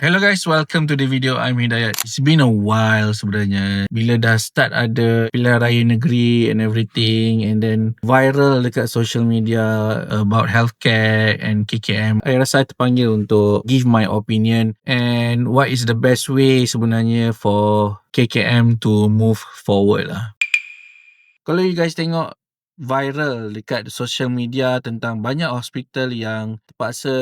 Hello guys, welcome to the video. I'm Hidayat. It's been a while sebenarnya. Bila dah start ada pilihan raya negeri and everything, and then viral dekat social media about healthcare and KKM. I rasa terpanggil untuk give my opinion and what is the best way sebenarnya for KKM to move forward lah. Kalau you guys tengok viral dekat social media tentang banyak hospital yang terpaksa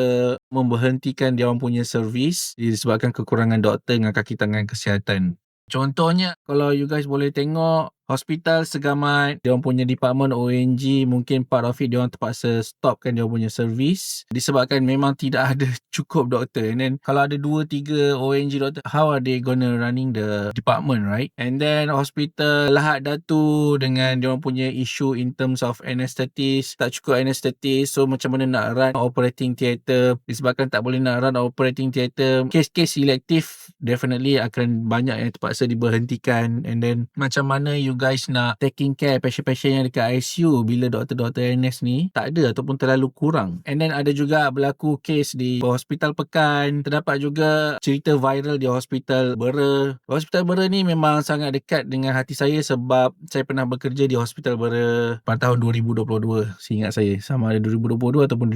memberhentikan dia orang punya servis disebabkan kekurangan doktor dengan kaki tangan kesihatan. Contohnya, kalau you guys boleh tengok hospital Segamat, dia orang punya department ONG, mungkin part of it dia orang terpaksa stopkan dia orang punya servis disebabkan memang tidak ada cukup doktor. And then kalau ada 2-3 ONG doktor, how are they gonna running the department, right? And then hospital Lahad Datu dengan dia orang punya issue in terms of anesthetist, tak cukup anesthetist, so macam mana nak run operating theatre disebabkan tak boleh nak run operating theatre. Kes-kes selektif definitely akan banyak yang terpaksa diberhentikan. And then macam mana you guys nak taking care patient-patient yang dekat ICU bila doktor-doktor NS ni tak ada ataupun terlalu kurang. And then ada juga berlaku kes di Hospital Pekan. Terdapat juga cerita viral di Hospital Bera. Hospital Bera ni memang sangat dekat dengan hati saya sebab saya pernah bekerja di Hospital Bera pada tahun 2022, seingat saya, sama ada 2022 ataupun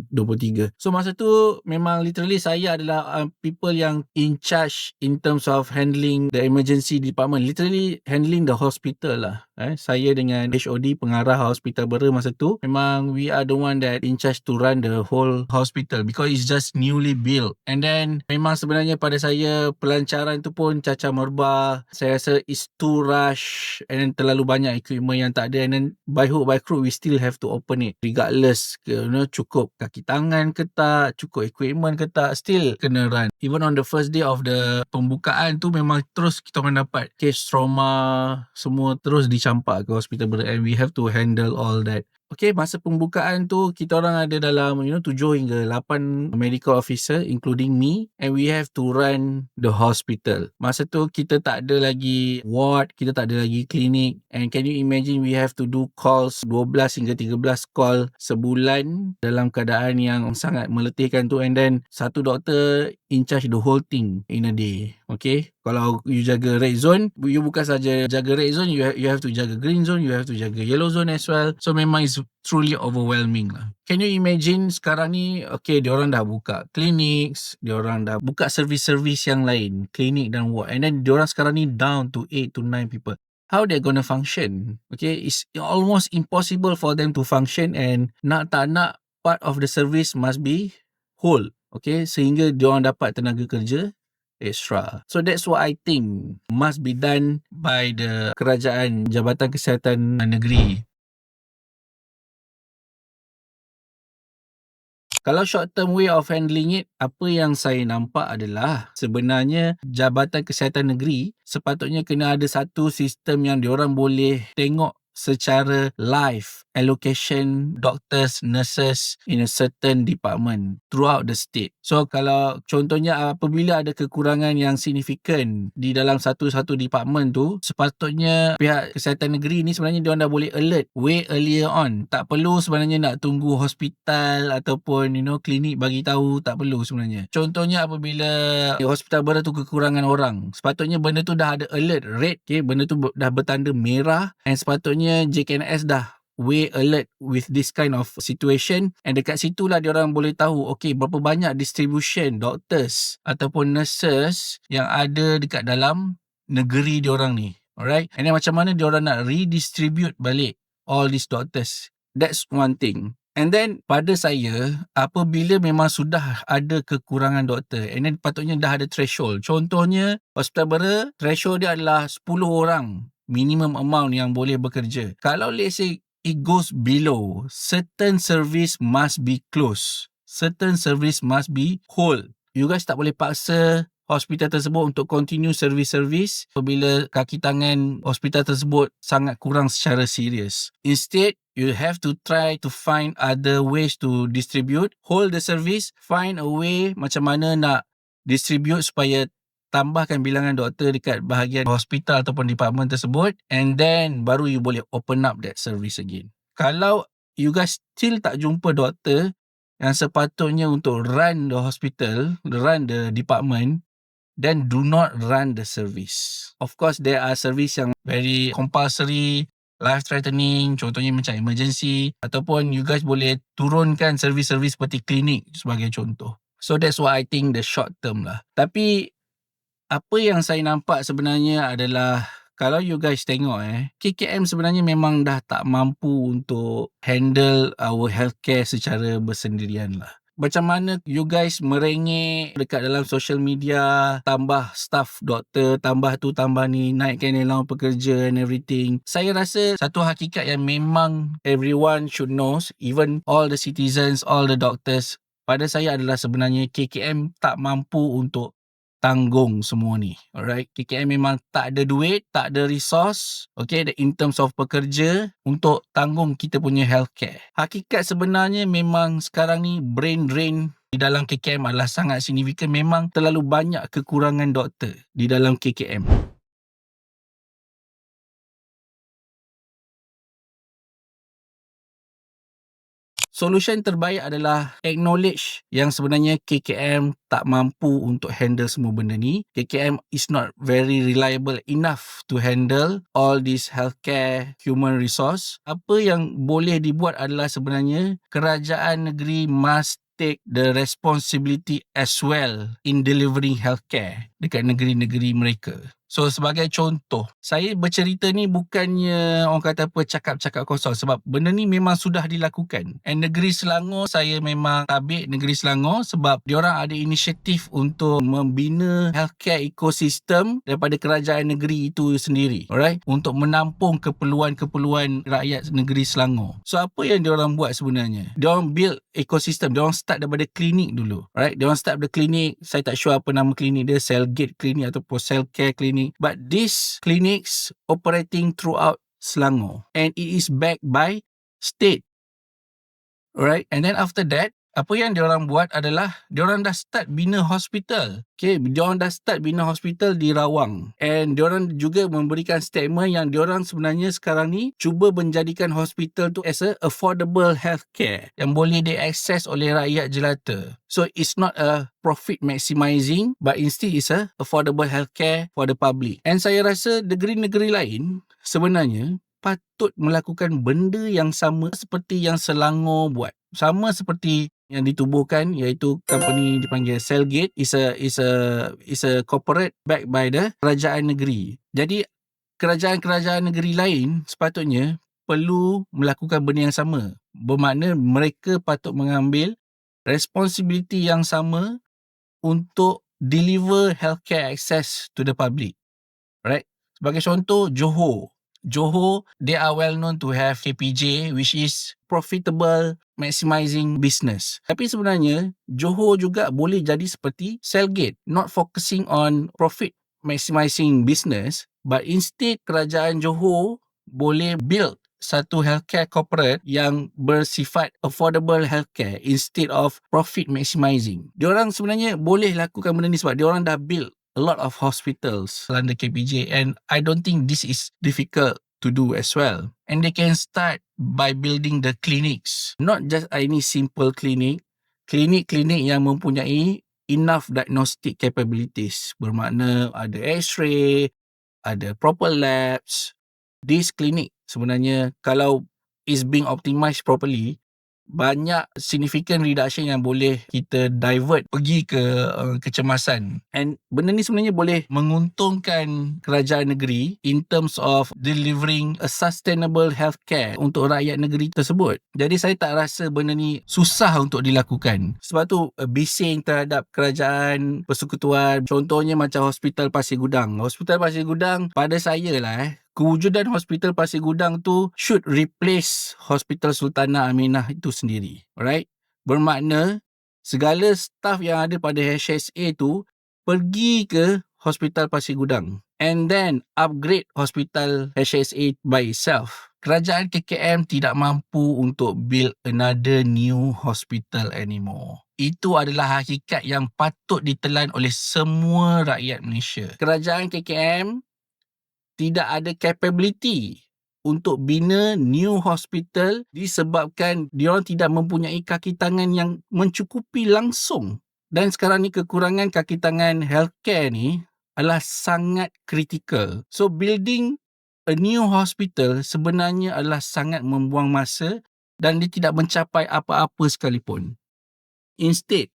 2023. So masa tu memang literally saya adalah people yang in charge in terms of handling the emergency department, literally handling the hospital lah. Saya dengan HOD pengarah Hospital Bera masa tu, memang we are the one that in charge to run the whole hospital because it's just newly built. And then memang sebenarnya pada saya pelancaran tu pun cacah merbah. Saya rasa it's too rush and then terlalu banyak equipment yang tak ada, and then by hook by crook we still have to open it regardless cukup kaki tangan ke tak, cukup equipment ke tak, still kena run. Even on the first day of the pembukaan tu memang terus kita akan dapat case trauma, semua terus dicampak ke Hospital Bera and we have to handle all that. Okay, masa pembukaan tu kita orang ada dalam 7 hingga 8 medical officer including me, and we have to run the hospital. Masa tu kita tak ada lagi ward, kita tak ada lagi klinik, and can you imagine we have to do calls 12 hingga 13 call sebulan dalam keadaan yang sangat meletihkan tu, and then satu doktor in charge the whole thing in a day. Okay, kalau you jaga red zone, you bukan saja jaga red zone, you have to jaga green zone, you have to jaga yellow zone as well. So memang is truly overwhelming lah. Can you imagine sekarang ni, okay, diorang dah buka clinics, diorang dah buka servis-servis yang lain, klinik dan ward, and then diorang sekarang ni down to 8 to 9 people. How they're gonna function? Okay, it's almost impossible for them to function, and nak tak nak part of the service must be whole. Okay, sehingga diorang dapat tenaga kerja extra. So that's what I think must be done by the kerajaan Jabatan Kesihatan Negeri. Kalau short term way of handling it, apa yang saya nampak adalah sebenarnya Jabatan Kesihatan Negeri sepatutnya kena ada satu sistem yang diorang boleh tengok secara live allocation doctors, nurses in a certain department throughout the state. So kalau contohnya apabila ada kekurangan yang signifikan di dalam satu-satu department tu, sepatutnya pihak kesihatan negeri ni sebenarnya diorang dah boleh alert way earlier on. Tak perlu sebenarnya nak tunggu hospital ataupun klinik bagi tahu, tak perlu sebenarnya. Contohnya apabila Hospital Bera tu kekurangan orang, sepatutnya benda tu dah ada alert red, okay, benda tu dah bertanda merah, and sepatutnya JKNS dah way alert with this kind of situation, and dekat situlah diorang boleh tahu okay berapa banyak distribution doctors ataupun nurses yang ada dekat dalam negeri diorang ni. Alright, and then macam mana diorang nak redistribute balik all these doctors. That's one thing. And then pada saya, apabila memang sudah ada kekurangan doktor, and then patutnya dah ada threshold. Contohnya Hospital Bera, threshold dia adalah 10 orang minimum amount yang boleh bekerja. Kalau let's say it goes below, certain service must be closed, certain service must be whole. You guys tak boleh paksa hospital tersebut untuk continue servis-servis apabila kaki tangan hospital tersebut sangat kurang secara serius. Instead, you have to try to find other ways to distribute, hold the service, find a way macam mana nak distribute supaya tambahkan bilangan doktor dekat bahagian hospital ataupun department tersebut, and then baru you boleh open up that service again. Kalau you guys still tak jumpa doktor, yang sepatutnya untuk run the hospital, run the department, then do not run the service. Of course, there are service yang very compulsory, life-threatening, contohnya macam emergency, ataupun you guys boleh turunkan servis-servis seperti klinik sebagai contoh. So that's what I think the short term lah. Tapi apa yang saya nampak sebenarnya adalah kalau you guys tengok KKM sebenarnya memang dah tak mampu untuk handle our healthcare secara bersendirian lah. Macam mana you guys merengek dekat dalam social media, tambah staff doktor, tambah tu tambah ni, naikkan allowance pekerja and everything. Saya rasa satu hakikat yang memang everyone should know, even all the citizens, all the doctors, pada saya adalah sebenarnya KKM tak mampu untuk tanggung semua ni. Alright, KKM memang tak ada duit, tak ada resource, okay, in terms of pekerja untuk tanggung kita punya healthcare. Hakikat sebenarnya memang sekarang ni brain drain di dalam KKM adalah sangat signifikan. Memang terlalu banyak kekurangan doktor di dalam KKM. Solution terbaik adalah acknowledge yang sebenarnya KKM tak mampu untuk handle semua benda ni. KKM is not very reliable enough to handle all this healthcare human resource. Apa yang boleh dibuat adalah sebenarnya kerajaan negeri must take the responsibility as well in delivering healthcare dekat negeri-negeri mereka. So sebagai contoh, saya bercerita ni bukannya orang kata apa cakap-cakap kosong, sebab benda ni memang sudah dilakukan. And negeri Selangor, saya memang tabik negeri Selangor sebab diorang ada inisiatif untuk membina healthcare ecosystem daripada kerajaan negeri itu sendiri. Alright? Untuk menampung keperluan-keperluan rakyat negeri Selangor. So apa yang diorang buat sebenarnya? Diorang build ecosystem, diorang start daripada klinik dulu. Alright? Diorang start daripada klinik, saya tak sure apa nama klinik dia, Cellgate Clinic ataupun Cellcare Clinic. But these clinics operating throughout Selangor, and it is backed by state. Alright, and then after that, apa yang diorang buat adalah diorang dah start bina hospital. Okay, diorang dah start bina hospital di Rawang. And diorang juga memberikan statement yang diorang sebenarnya sekarang ni cuba menjadikan hospital tu as a affordable healthcare yang boleh diakses oleh rakyat jelata. So it's not a profit maximizing, but instead it's a affordable healthcare for the public. And saya rasa negeri-negeri lain sebenarnya patut melakukan benda yang sama seperti yang Selangor buat. Sama seperti yang ditubuhkan, iaitu company dipanggil Cellgate, is a corporate backed by the kerajaan negeri. Jadi kerajaan-kerajaan negeri lain sepatutnya perlu melakukan benda yang sama. Bermakna mereka patut mengambil responsibility yang sama untuk deliver healthcare access to the public. Right? Sebagai contoh, Johor, they are well known to have KPJ, which is profitable maximizing business. Tapi sebenarnya, Johor juga boleh jadi seperti Cellgate, not focusing on profit maximizing business, but instead kerajaan Johor boleh build satu healthcare corporate yang bersifat affordable healthcare instead of profit maximizing. Diorang sebenarnya boleh lakukan benda ni sebab diorang dah build a lot of hospitals under KPJ, and I don't think this is difficult to do as well. And they can start by building the clinics. Not just any simple clinic. Klinik-klinik yang mempunyai enough diagnostic capabilities. Bermakna ada X-ray, ada proper labs. This clinic sebenarnya kalau is being optimized properly, banyak significant reduction yang boleh kita divert pergi ke kecemasan. And benda ni sebenarnya boleh menguntungkan kerajaan negeri in terms of delivering a sustainable healthcare untuk rakyat negeri tersebut. Jadi saya tak rasa benda ni susah untuk dilakukan. Sebab tu bising terhadap kerajaan persekutuan, contohnya macam Hospital Pasir Gudang. Hospital Pasir Gudang pada saya lah kewujudan Hospital Pasir Gudang tu should replace Hospital Sultanah Aminah itu sendiri. Alright? Bermakna segala staff yang ada pada HSA tu pergi ke Hospital Pasir Gudang and then upgrade Hospital HSA by itself. Kerajaan KKM tidak mampu untuk build another new hospital anymore. Itu adalah hakikat yang patut ditelan oleh semua rakyat Malaysia. Kerajaan KKM tidak ada capability untuk bina new hospital disebabkan diorang tidak mempunyai kaki tangan yang mencukupi langsung. Dan sekarang ni kekurangan kaki tangan healthcare ni adalah sangat kritikal. So building a new hospital sebenarnya adalah sangat membuang masa dan dia tidak mencapai apa-apa sekalipun. Instead,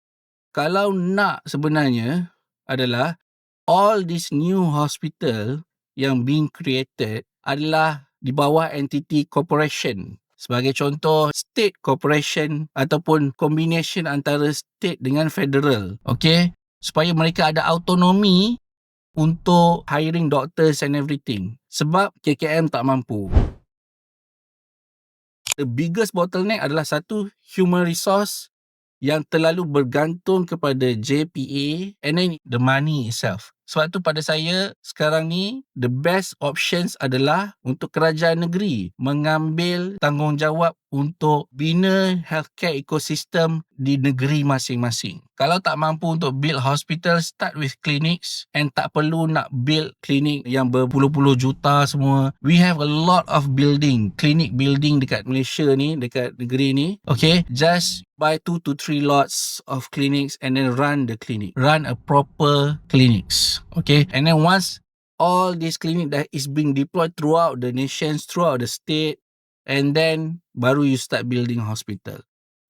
kalau nak sebenarnya adalah all this new hospital yang being created adalah di bawah entity corporation. Sebagai contoh, state corporation ataupun combination antara state dengan federal. Okay? Supaya mereka ada autonomi untuk hiring doctors and everything. Sebab KKM tak mampu. The biggest bottleneck adalah satu, human resource yang terlalu bergantung kepada JPA and then the money itself. Sebab tu pada saya sekarang ni the best options adalah untuk kerajaan negeri mengambil tanggungjawab untuk bina healthcare ecosystem di negeri masing-masing. Kalau tak mampu untuk build hospital, start with clinics and tak perlu nak build klinik yang berpuluh-puluh juta semua. We have a lot of building, clinic building dekat Malaysia ni, dekat negeri ni. Okay, just buy 2 to 3 lots of clinics and then run the clinic. Run a proper clinics. Okay, and then once all this clinic that is being deployed throughout the nations, throughout the state, and then baru you start building hospital.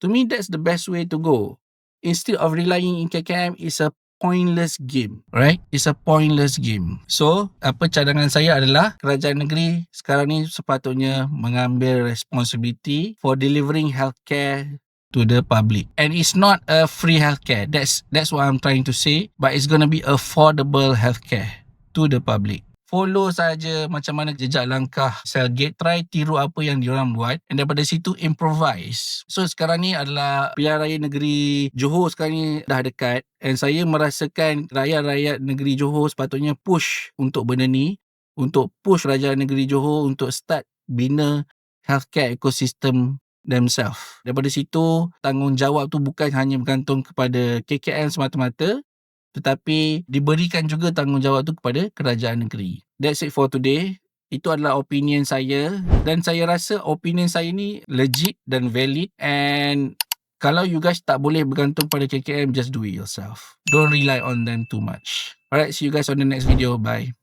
To me, that's the best way to go. Instead of relying in KKM, it's a pointless game, right? It's a pointless game. So, cadangan saya adalah kerajaan negeri sekarang ni sepatutnya mengambil responsibility for delivering healthcare to the public. And it's not a free healthcare. That's what I'm trying to say. But it's going to be affordable healthcare to the public. Follow saja macam mana jejak langkah Cellgate. Try tiru apa yang diorang buat. And daripada situ improvise. So sekarang ni adalah pilihan raya negeri Johor sekarang ni dah dekat. And saya merasakan rakyat-rakyat negeri Johor sepatutnya push untuk benda ni. Untuk push kerajaan negeri Johor untuk start bina healthcare ecosystem themselves. Daripada situ, tanggungjawab tu bukan hanya bergantung kepada KKM semata-mata, tetapi diberikan juga tanggungjawab tu kepada kerajaan negeri. That's it for today. Itu adalah opinion saya dan saya rasa opinion saya ni legit dan valid, and kalau you guys tak boleh bergantung pada KKM, just do it yourself. Don't rely on them too much. Alright, see you guys on the next video. Bye.